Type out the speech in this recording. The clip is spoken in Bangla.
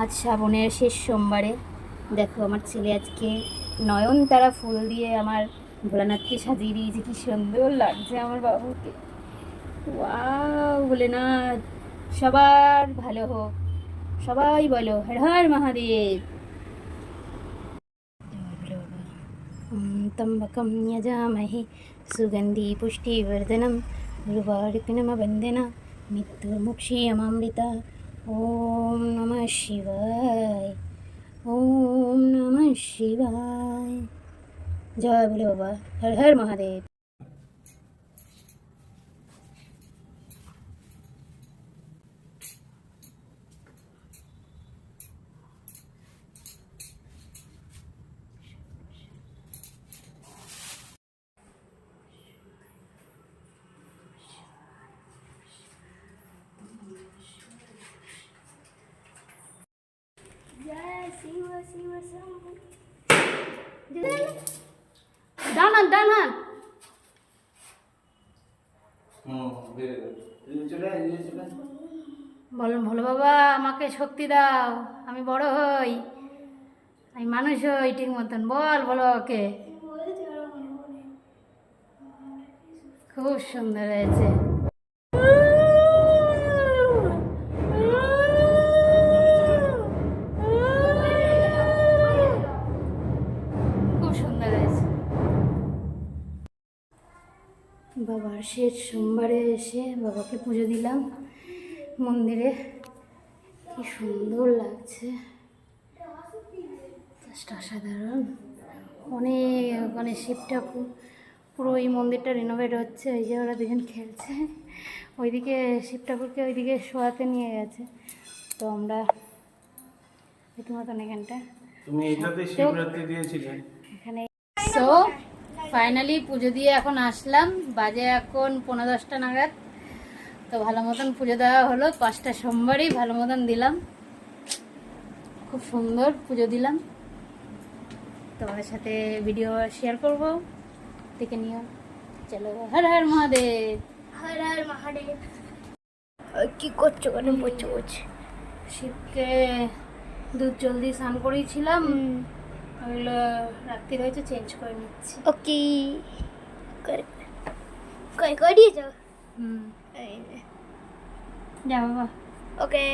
আজ শ্রাবণের শেষ সোমবারে দেখো আমার ছেলে আজকে নয়নতারা ফুল দিয়ে আমার ভোলানাথকে সাজিয়ে দিয়েছে। কি সুন্দর লাগছে আমার বাবুকে। ওয়াও ভোলেনাথ, সবার ভালো হোক। সবাই বলো হর হর মহাদেব। त्र्यम्बकं यजामहे सुगन्धि पुष्टिवर्धनं उर्वारुकमिव मृत्युर्मुक्षीयमामृता। ॐ नमः शिवाय, ॐ नमः शिवाय। जय बोलो बाबा हर हर महादेव। ডান হাত বলুন ভোলে বাবা আমাকে শক্তি দাও, আমি বড় হই, আমি মানুষ হই ঠিক মতন। বল বলো ওকে। খুব সুন্দর হয়েছে। খুব সুন্দর হয়েছে। বাবার শেষ সোমবারে এসে বাবাকে পুজো দিলাম মন্দিরে। কি সুন্দর লাগছে, জাস্ট অসাধারণ। অনেক শিব ঠাকুর, পুরো এই মন্দিরটা রিনোভেট হচ্ছে। ওই যে ওরা দুজন খেলছে, ওইদিকে শিব ঠাকুরকে ওইদিকে শোয়াতে নিয়ে গেছে। তো আমরা রীতিমতন এখানটা এখানে। সো ফাইনালি পুজো দিয়ে এখন আসলাম, বাজে এখন 9:30 নাগাদ। তো ভালো মতন পুজো দেওয়া হলো, 5টা সোমবারই ভালো মতন দিলাম। খুব সুন্দর পুজো দিলাম, তোমাদের সাথে ভিডিও শেয়ার করব, দেখে নিও। চলো হর হর মহাদেব, হর হর মহাদেব। কি করছো কেন বলছো? শিবকে দুধ জলদি স্নান করিয়েছিলাম, ওইগুলো রাত্রি হয়েছে, চেঞ্জ করে নিচ্ছি। ওকে করে দিয়েছো? যা বাবা। ওকে।